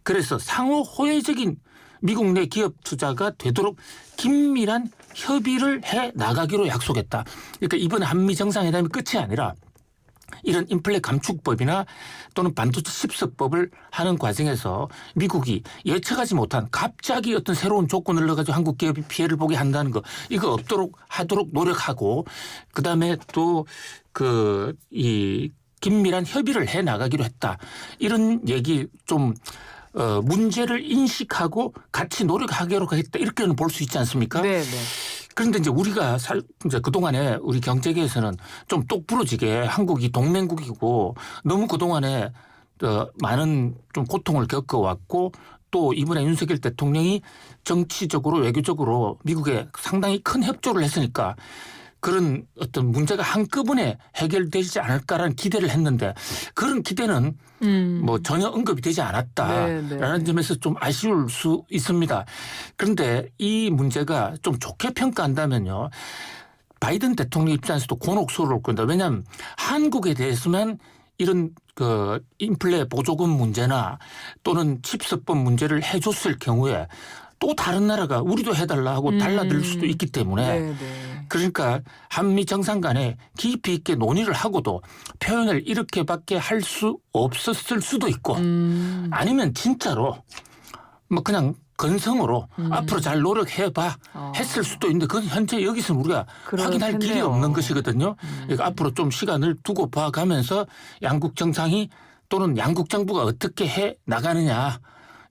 그래서 상호 호혜적인 미국 내 기업 투자가 되도록 긴밀한 협의를 해 나가기로 약속했다. 그러니까 이번 한미 정상회담이 끝이 아니라 이런 인플레 감축법이나 또는 반도체 십서법을 하는 과정에서 미국이 예측하지 못한 갑자기 어떤 새로운 조건을 넣어가지고 한국 기업이 피해를 보게 한다는 거 이거 없도록 하도록 노력하고 그다음에 또 이 긴밀한 협의를 해 나가기로 했다. 이런 얘기 좀 문제를 인식하고 같이 노력하기로 했다. 이렇게는 볼 수 있지 않습니까? 네. 그런데 이제 우리가 이제 그동안에 우리 경제계에서는 좀 똑부러지게 한국이 동맹국이고 너무 그동안에 많은 좀 고통을 겪어왔고 또 이번에 윤석열 대통령이 정치적으로 외교적으로 미국에 상당히 큰 협조를 했으니까 그런 어떤 문제가 한꺼번에 해결되지 않을까라는 기대를 했는데 그런 기대는 뭐 전혀 언급이 되지 않았다라는 점에서 좀 아쉬울 수 있습니다. 그런데 이 문제가 좀 좋게 평가한다면요. 바이든 대통령 입장에서도 곤혹스러울 겁니다. 왜냐하면 한국에 대해서만 이런 인플레 보조금 문제나 또는 칩서법 문제를 해줬을 경우에 또 다른 나라가 우리도 해달라 하고 달라들 수도 있기 때문에 그러니까 한미 정상 간에 깊이 있게 논의를 하고도 표현을 이렇게밖에 할 수 없었을 수도 있고 아니면 진짜로 뭐 그냥 건성으로 앞으로 잘 노력해봐 했을 수도 있는데 그건 현재 여기서는 우리가 확인할 길이 없는 것이거든요. 그러니까 앞으로 좀 시간을 두고 봐가면서 양국 정상이 또는 양국 정부가 어떻게 해 나가느냐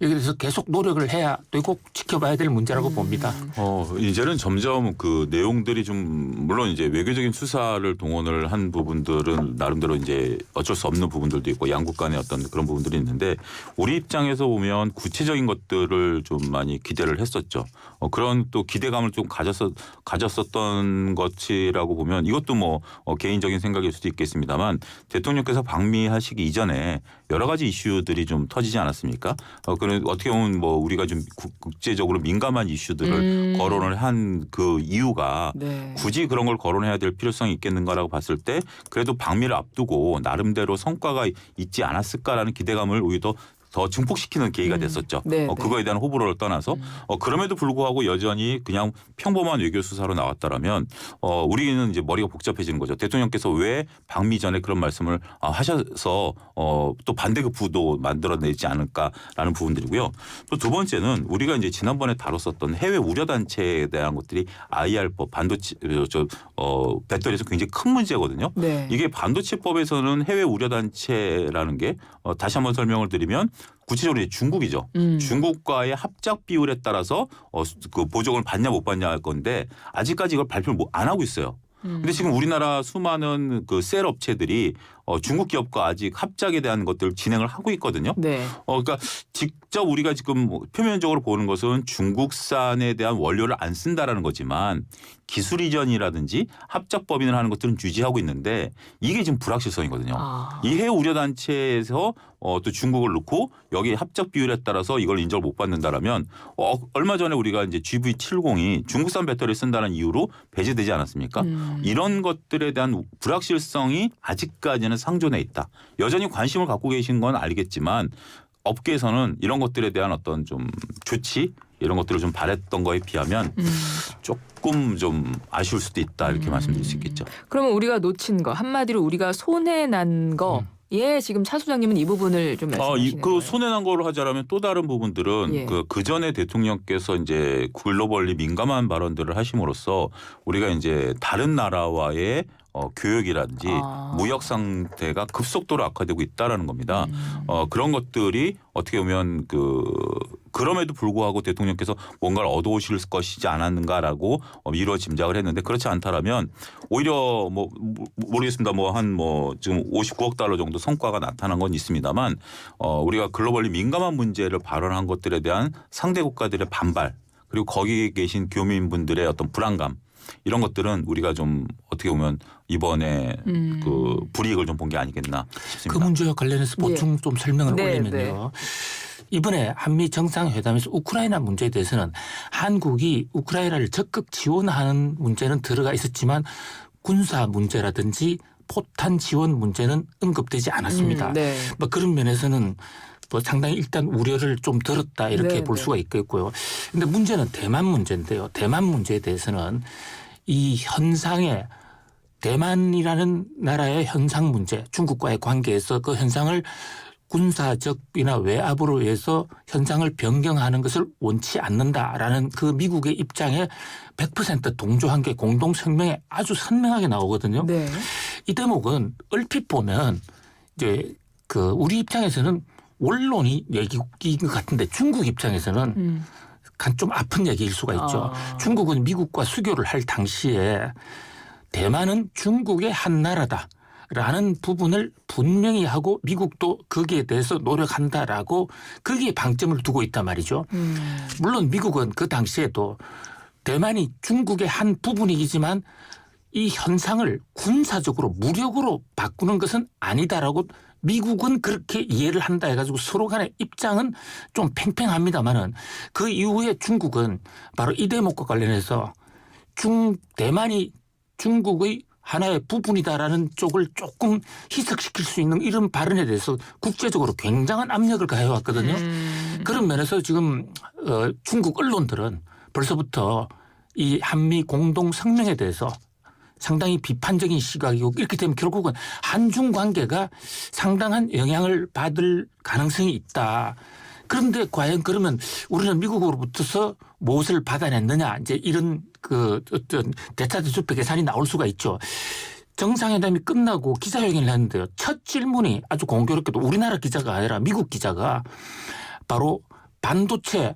여기서 계속 노력을 해야 되고 지켜봐야 될 문제라고 봅니다. 이제는 점점 그 내용들이 좀 물론 이제 외교적인 수사를 동원을 한 부분들은 나름대로 이제 어쩔 수 없는 부분들도 있고 양국 간의 어떤 그런 부분들이 있는데 우리 입장에서 보면 구체적인 것들을 좀 많이 기대를 했었죠. 그런 또 기대감을 좀 가졌었던 것이라고 보면 이것도 뭐 개인적인 생각일 수도 있겠습니다만 대통령께서 방미하시기 이전에 여러 가지 이슈들이 좀 터지지 않았습니까? 그런 어떻게 보면 뭐 우리가 좀 국제적으로 민감한 이슈들을 거론을 한 그 이유가 굳이 그런 걸 거론해야 될 필요성이 있겠는가라고 봤을 때 그래도 방미를 앞두고 나름대로 성과가 있지 않았을까라는 기대감을 오히려 더 증폭시키는 계기가 됐었죠. 그거에 대한 호불호를 떠나서 그럼에도 불구하고 여전히 그냥 평범한 외교 수사로 나왔다라면 우리는 이제 머리가 복잡해지는 거죠. 대통령께서 왜 방미 전에 그런 말씀을 하셔서 또 반대급부도 만들어내지 않을까라는 부분들이고요. 또 두 번째는 우리가 이제 지난번에 다뤘었던 해외 우려 단체에 대한 것들이 IR법 반도체 배터리에서 굉장히 큰 문제거든요. 이게 반도체법에서는 해외 우려 단체라는 게 다시 한번 설명을 드리면 구체적으로 이제 중국이죠. 중국과의 합작 비율에 따라서 그 보조금을 받냐 못 받냐 할 건데 아직까지 이걸 발표를 안 하고 있어요. 근데 지금 우리나라 수많은 그 셀 업체들이 중국 기업과 아직 합작에 대한 것들을 진행을 하고 있거든요. 그러니까 직접 우리가 지금 표면적으로 보는 것은 중국산에 대한 원료를 안 쓴다라는 거지만 기술 이전이라든지 합작 법인을 하는 것들은 유지하고 있는데 이게 지금 불확실성이거든요. 이 해외 우려 단체에서 또 중국을 넣고 여기 합작 비율에 따라서 이걸 인정을 못 받는다라면 얼마 전에 우리가 이제 GV70이 중국산 배터리를 쓴다는 이유로 배제되지 않았습니까? 이런 것들에 대한 불확실성이 아직까지는 상존해 있다. 여전히 관심을 갖고 계신 건 알겠지만 업계에서는 이런 것들에 대한 어떤 좀 조치 이런 것들을 좀 바랬던 거에 비하면 조금 좀 아쉬울 수도 있다 이렇게 말씀드릴 수 있겠죠. 그러면 우리가 놓친 거 한마디로 우리가 손해 난 거. 예, 지금 차 소장님은 이 부분을 좀 말씀하시는 거예요. 손해난 거로 하자라면 또 다른 부분들은 예. 그 전에 대통령께서 이제 글로벌리 민감한 발언들을 하심으로써 우리가 이제 다른 나라와의 교역이라든지 무역 상태가 급속도로 악화되고 있다라는 겁니다. 그런 것들이 어떻게 보면 그럼에도 불구하고 대통령께서 뭔가를 얻어오실 것이지 않았는가라고 미뤄 짐작을 했는데 그렇지 않다라면 오히려 모르겠습니다. 지금 59억 달러 정도 성과가 나타난 건 있습니다만 우리가 글로벌리 민감한 문제를 발언한 것들에 대한 상대 국가들의 반발 그리고 거기에 계신 교민분들의 어떤 불안감 이런 것들은 우리가 좀 어떻게 보면 이번에 그 불이익을 좀 본 게 아니겠나 싶습니다. 그 문제와 관련해서 보충 좀 설명을 올리면요. 이번에 한미 정상회담에서 우크라이나 문제에 대해서는 한국이 우크라이나를 적극 지원하는 문제는 들어가 있었지만 군사 문제라든지 포탄 지원 문제는 언급되지 않았습니다. 그런 면에서는 상당히 일단 우려를 좀 들었다 이렇게 볼 수가 있겠고요. 그런데 문제는 대만 문제인데요. 대만 문제에 대해서는 이 현상에 대만이라는 나라의 현상 문제 중국과의 관계에서 그 현상을 군사적이나 외압으로 해서 현상을 변경하는 것을 원치 않는다라는 그 미국의 입장에 100% 동조한 게 공동성명에 아주 선명하게 나오거든요. 이 대목은 얼핏 보면 이제 우리 입장에서는 원론이 얘기인 것 같은데 중국 입장에서는 좀 아픈 얘기일 수가 있죠. 중국은 미국과 수교를 할 당시에 대만은 중국의 한 나라다라는 부분을 분명히 하고 미국도 거기에 대해서 노력한다라고 거기에 방점을 두고 있단 말이죠. 물론 미국은 그 당시에도 대만이 중국의 한 부분이지만 이 현상을 군사적으로 무력으로 바꾸는 것은 아니다라고 미국은 그렇게 이해를 한다 해가지고 서로 간의 입장은 좀 팽팽합니다만은 그 이후에 중국은 바로 이 대목과 관련해서 대만이 중국의 하나의 부분이다라는 쪽을 조금 희석시킬 수 있는 이런 발언에 대해서 국제적으로 굉장한 압력을 가해왔거든요. 그런 면에서 지금 중국 언론들은 벌써부터 이 한미 공동 성명에 대해서 상당히 비판적인 시각이고 이렇게 되면 결국은 한중 관계가 상당한 영향을 받을 가능성이 있다. 그런데 과연 그러면 우리는 미국으로부터서 무엇을 받아냈느냐 이제 이런 어떤 대차대조표 계산이 나올 수가 있죠. 정상회담이 끝나고 기자회견을 했는데요. 첫 질문이 아주 공교롭게도 우리나라 기자가 아니라 미국 기자가 바로 반도체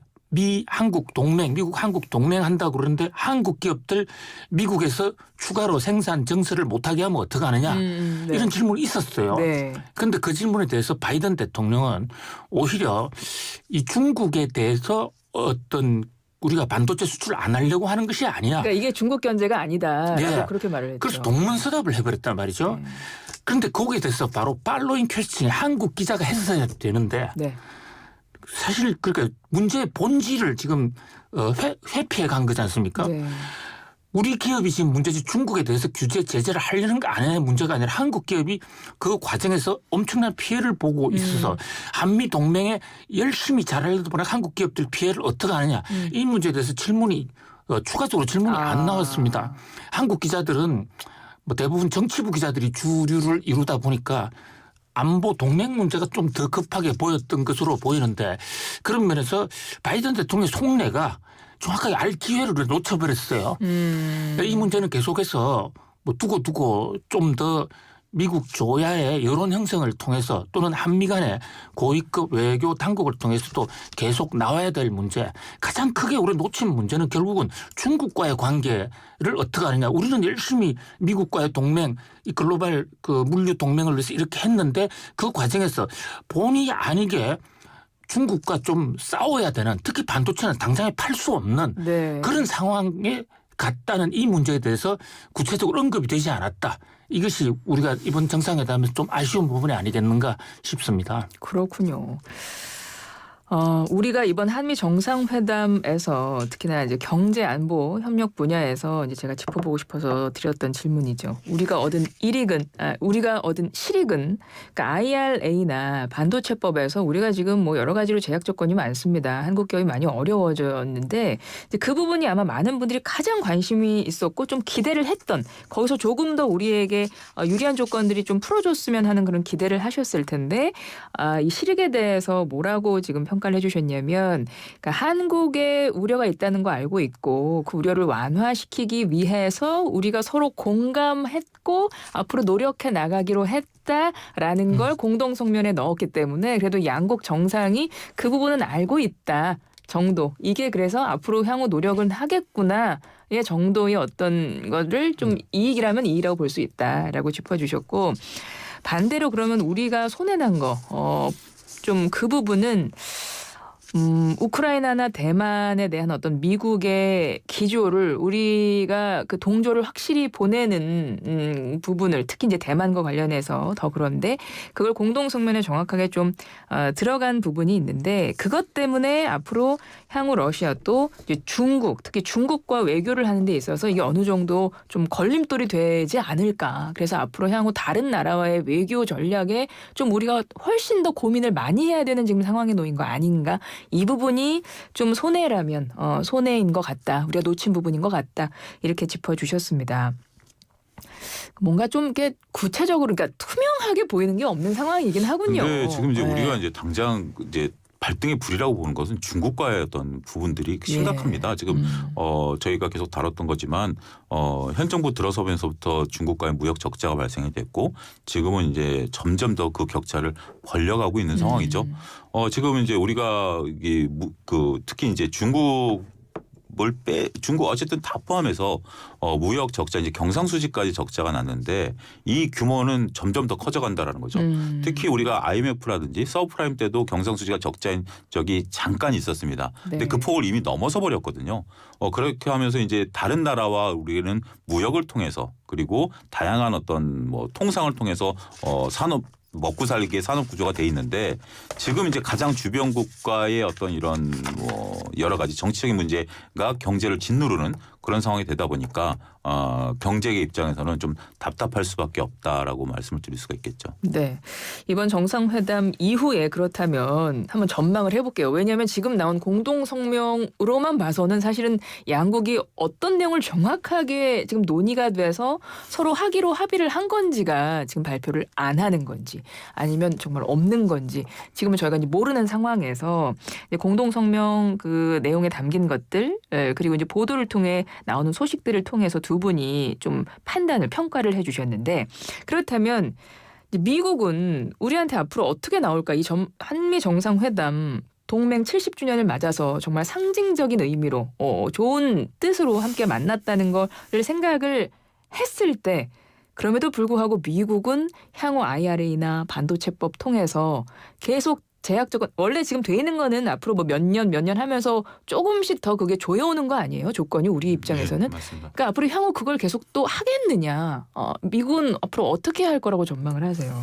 한국 동맹, 미국 한국 동맹 한다고 그러는데 한국 기업들 미국에서 추가로 생산 정설을 못하게 하면 어떡하느냐 이런 질문이 있었어요. 그런데 그 질문에 대해서 바이든 대통령은 오히려 이 중국에 대해서 어떤 우리가 반도체 수출 안 하려고 하는 것이 아니야. 그러니까 이게 중국 견제가 아니다. 그렇게 말을 했죠. 그래서 동문서답을 해버렸단 말이죠. 그런데 거기에 대해서 바로 팔로잉 퀘스천이 한국 기자가 했어야 되는데 사실 그러니까 문제의 본질을 지금 회피해 간 거지 않습니까? 우리 기업이 지금 문제지 중국에 대해서 규제 제재를 하려는 거 아니냐 문제가 아니라 한국 기업이 그 과정에서 엄청난 피해를 보고 있어서 한미 동맹에 열심히 잘하려다 보니 한국 기업들 피해를 어떻게 하느냐 이 문제에 대해서 추가적으로 질문이 안 나왔습니다. 한국 기자들은 대부분 정치부 기자들이 주류를 이루다 보니까 안보 동맹 문제가 좀 더 급하게 보였던 것으로 보이는데 그런 면에서 바이든 대통령의 속내가 정확하게 알 기회를 놓쳐버렸어요. 이 문제는 계속해서 두고 좀 더 미국 조야의 여론 형성을 통해서 또는 한미 간의 고위급 외교 당국을 통해서도 계속 나와야 될 문제. 가장 크게 우리 놓친 문제는 결국은 중국과의 관계를 어떻게 하느냐. 우리는 열심히 미국과의 동맹, 이 글로벌 물류 동맹을 위해서 이렇게 했는데 그 과정에서 본의 아니게 중국과 좀 싸워야 되는 특히 반도체는 당장에 팔 수 없는 그런 상황에 같다는 이 문제에 대해서 구체적으로 언급이 되지 않았다. 이것이 우리가 이번 정상회담에서 좀 아쉬운 부분이 아니겠는가 싶습니다. 그렇군요. 우리가 이번 한미 정상회담에서 특히나 이제 경제 안보 협력 분야에서 이제 제가 짚어보고 싶어서 드렸던 질문이죠. 우리가 얻은 실익은, 그러니까 IRA나 반도체법에서 우리가 지금 뭐 여러 가지로 제약 조건이 많습니다. 한국 기업이 많이 어려워졌는데 이제 그 부분이 아마 많은 분들이 가장 관심이 있었고 좀 기대를 했던, 거기서 조금 더 우리에게 유리한 조건들이 좀 풀어줬으면 하는 그런 기대를 하셨을 텐데 이 실익에 대해서 뭐라고 지금 평가를 해주셨냐면, 그러니까 한국에 우려가 있다는 거 알고 있고 그 우려를 완화시키기 위해서 우리가 서로 공감했고 앞으로 노력해 나가기로 했다라는 걸 공동 성명에 넣었기 때문에 그래도 양국 정상이 그 부분은 알고 있다 정도. 이게 그래서 앞으로 향후 노력은 하겠구나의 정도의 어떤 거를 좀 이익이라면 이익이라고 볼 수 있다라고 짚어주셨고, 반대로 그러면 우리가 손해난 거 좀 그 부분은 우크라이나나 대만에 대한 어떤 미국의 기조를 우리가 그 동조를 확실히 보내는 부분을, 특히 이제 대만과 관련해서 더 그런데 그걸 공동성명에 정확하게 좀 들어간 부분이 있는데, 그것 때문에 앞으로 향후 러시아 또 이제 중국, 특히 중국과 외교를 하는 데 있어서 이게 어느 정도 좀 걸림돌이 되지 않을까. 그래서 앞으로 향후 다른 나라와의 외교 전략에 좀 우리가 훨씬 더 고민을 많이 해야 되는 지금 상황에 놓인 거 아닌가. 이 부분이 좀 손해라면 손해인 것 같다. 우리가 놓친 부분인 것 같다. 이렇게 짚어주셨습니다. 뭔가 좀 이렇게 구체적으로, 그러니까 투명하게 보이는 게 없는 상황이긴 하군요. 근데 지금 이제 네. 우리가 이제 당장 이제 발등의 불이라고 보는 것은 중국과의 어떤 부분들이 심각합니다. 지금 저희가 계속 다뤘던 거지만 현 정부 들어서면서부터 중국과의 무역 적자가 발생이 됐고 지금은 이제 점점 더 그 격차를 벌려가고 있는 상황이죠. 지금 이제 우리가 특히 이제 중국 어쨌든 다 포함해서 무역 적자, 이제 경상수지까지 적자가 났는데 이 규모는 점점 더 커져간다라는 거죠. 특히 우리가 IMF라든지 서브프라임 때도 경상수지가 적자인 적이 잠깐 있었습니다. 근데 네. 그 폭을 이미 넘어서 버렸거든요. 그렇게 하면서 이제 다른 나라와 우리는 무역을 통해서 그리고 다양한 어떤 뭐 통상을 통해서 산업 먹고 살기의 산업 구조가 돼 있는데 지금 이제 가장 주변 국가의 어떤 이런 뭐 여러 가지 정치적인 문제가 경제를 짓누르는 그런 상황이 되다 보니까 경제계 입장에서는 좀 답답할 수밖에 없다라고 말씀을 드릴 수가 있겠죠. 네. 이번 정상회담 이후에 그렇다면 한번 전망을 해볼게요. 왜냐하면 지금 나온 공동성명으로만 봐서는 사실은 양국이 어떤 내용을 정확하게 지금 논의가 돼서 서로 하기로 합의를 한 건지가 지금 발표를 안 하는 건지 아니면 정말 없는 건지 지금은 저희가 이제 모르는 상황에서 이제 공동성명 그 내용에 담긴 것들 그리고 이제 보도를 통해 나오는 소식들을 통해서 두 분이 좀 판단을 평가를 해주셨는데, 그렇다면 미국은 우리한테 앞으로 어떻게 나올까? 이 한미 정상회담 동맹 70주년을 맞아서 정말 상징적인 의미로 좋은 뜻으로 함께 만났다는 거를 생각을 했을 때, 그럼에도 불구하고 미국은 향후 IRA나 반도체법 통해서 계속 제약 조건, 원래 지금 돼 있는 거는 앞으로 뭐 몇 년 하면서 조금씩 더 그게 조여오는 거 아니에요? 조건이 우리 입장에서는. 네, 맞습니다. 그러니까 앞으로 향후 그걸 계속 또 하겠느냐. 미국은 앞으로 어떻게 할 거라고 전망을 하세요?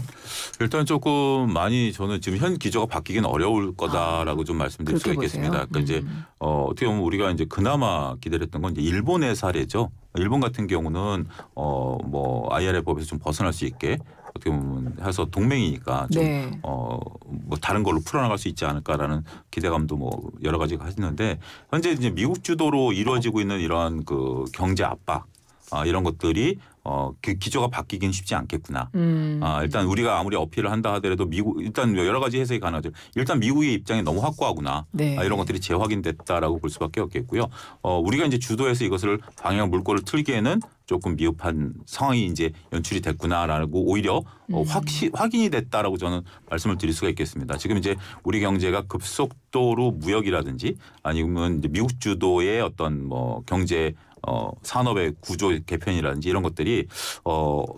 일단 조금 많이 저는 지금 현 기조가 바뀌긴 어려울 거다라고 좀 말씀드릴 수가 그렇게 있겠습니다. 보세요? 그러니까 이제 어떻게 보면 우리가 이제 그나마 기대를 했던 건 이제 일본의 사례죠. 일본 같은 경우는 뭐 IRA 법에서 좀 벗어날 수 있게 어떻게 보면 해서 동맹이니까 좀 네. 뭐 다른 걸로 풀어나갈 수 있지 않을까라는 기대감도 뭐 여러 가지가 하시는데, 현재 이제 미국 주도로 이루어지고 있는 이러한 그 경제 압박 이런 것들이 그 기조가 바뀌긴 쉽지 않겠구나. 일단 우리가 아무리 어필을 한다 하더라도 미국 일단 여러 가지 해석이 가능하죠. 일단 미국의 입장이 너무 확고하구나. 네. 이런 것들이 재확인됐다라고 볼 수밖에 없겠고요. 우리가 이제 주도해서 이것을 방향 물꼬를 틀기에는 조금 미흡한 상황이 이제 연출이 됐구나라고 오히려 확인이 됐다라고 저는 말씀을 드릴 수가 있겠습니다. 지금 이제 우리 경제가 급속도로 무역이라든지 아니면 이제 미국 주도의 어떤 뭐 경제 산업의 구조 개편이라든지 이런 것들이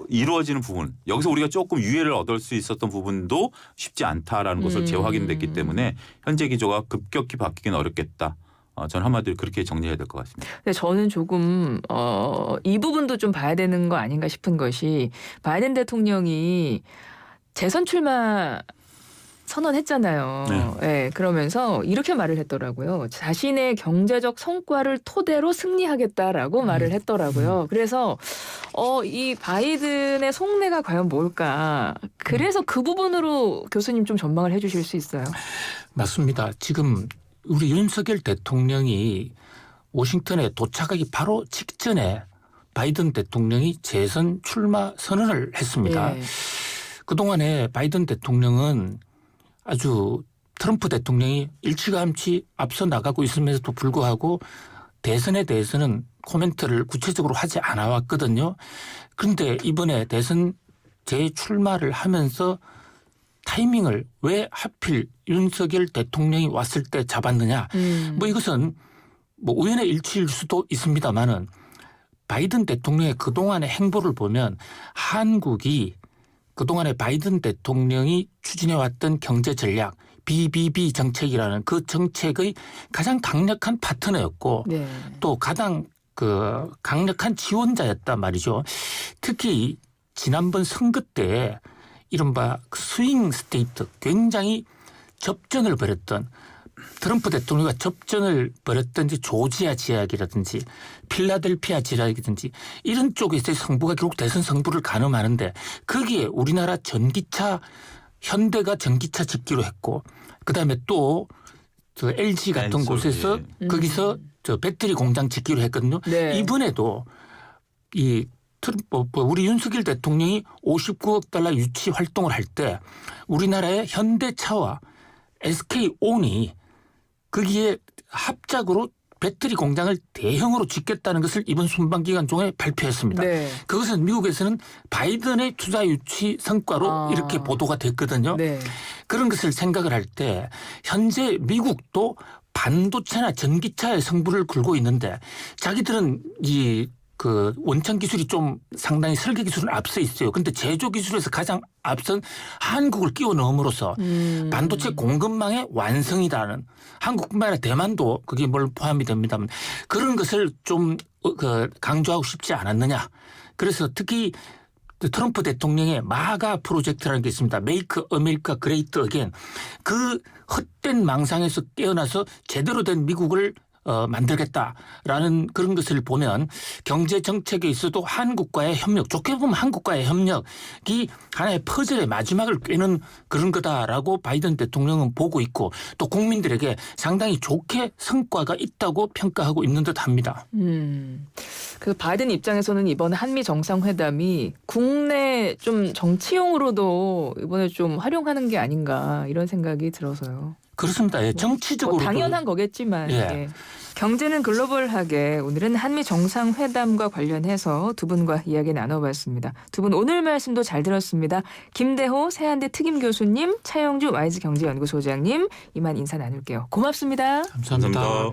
이루어지는 부분, 여기서 우리가 조금 유예를 얻을 수 있었던 부분도 쉽지 않다라는 것을 재확인됐기 때문에 현재 기조가 급격히 바뀌긴 어렵겠다. 저는 한마디로 그렇게 정리해야 될 것 같습니다. 근데 저는 조금 이 부분도 좀 봐야 되는 거 아닌가 싶은 것이 바이든 대통령이 재선 출마 선언했잖아요. 네. 네, 그러면서 이렇게 말을 했더라고요. 자신의 경제적 성과를 토대로 승리하겠다라고 말을 했더라고요. 그래서 이 바이든의 속내가 과연 뭘까? 그래서 그 부분으로 교수님 좀 전망을 해주실 수 있어요? 맞습니다. 지금 우리 윤석열 대통령이 워싱턴에 도착하기 바로 직전에 바이든 대통령이 재선 출마 선언을 했습니다. 예. 그동안에 바이든 대통령은 아주 트럼프 대통령이 일찌감치 앞서 나가고 있음에도 불구하고 대선에 대해서는 코멘트를 구체적으로 하지 않아 왔거든요. 그런데 이번에 대선 재출마를 하면서 타이밍을 왜 하필 윤석열 대통령이 왔을 때 잡았느냐. 뭐 이것은 뭐 우연의 일치일 수도 있습니다만은 바이든 대통령의 그동안의 행보를 보면 한국이 그동안에 바이든 대통령이 추진해왔던 경제 전략 BBB 정책이라는 그 정책의 가장 강력한 파트너였고 네. 또 가장 강력한 지원자였단 말이죠. 특히 지난번 선거 때 이른바 스윙 스테이트 굉장히 접전을 벌였던 트럼프 대통령과 접전을 벌였던 조지아 지역이라든지 필라델피아 지역이라든지 이런 쪽에서의 승부가 결국 대선 승부를 가늠하는데 거기에 우리나라 현대가 전기차 짓기로 했고 그다음에 또 LG 같은 곳에서 거기서 배터리 공장 짓기로 했거든요. 네. 이번에도 우리 윤석열 대통령이 59억 달러 유치 활동을 할 때 우리나라의 현대차와 SK온이 거기에 합작으로 배터리 공장을 대형으로 짓겠다는 것을 이번 순방기간 중에 발표했습니다. 네. 그것은 미국에서는 바이든의 투자 유치 성과로 이렇게 보도가 됐거든요. 네. 그런 것을 생각을 할 때 현재 미국도 반도체나 전기차의 승부를 걸고 있는데 자기들은 원천 기술이 좀 상당히 설계 기술은 앞서 있어요. 그런데 제조 기술에서 가장 앞선 한국을 끼워 넣음으로써 반도체 공급망의 완성이라는 한국뿐만 아니라 대만도 그게 뭘 포함이 됩니다만 그런 것을 좀 강조하고 싶지 않았느냐. 그래서 특히 트럼프 대통령의 마가 프로젝트라는 게 있습니다. 메이크 아메리카 그레이트 어게인. 그 헛된 망상에서 깨어나서 제대로 된 미국을 만들겠다라는 그런 것을 보면 경제 정책에 있어도 한국과의 협력, 좋게 보면 한국과의 협력이 하나의 퍼즐의 마지막을 꿰는 그런 거다라고 바이든 대통령은 보고 있고 또 국민들에게 상당히 좋게 성과가 있다고 평가하고 있는 듯합니다. 그래서 바이든 입장에서는 이번 한미 정상회담이 국내 좀 정치용으로도 이번에 좀 활용하는 게 아닌가 이런 생각이 들어서요. 그렇습니다. 예, 정치적으로 당연한 거겠지만 예. 경제는 글로벌하게 오늘은 한미 정상회담과 관련해서 두 분과 이야기 나눠봤습니다. 두 분 오늘 말씀도 잘 들었습니다. 김대호 세한대 특임 교수님, 차영주 와이즈 경제연구소장님 이만 인사 나눌게요. 고맙습니다. 감사합니다.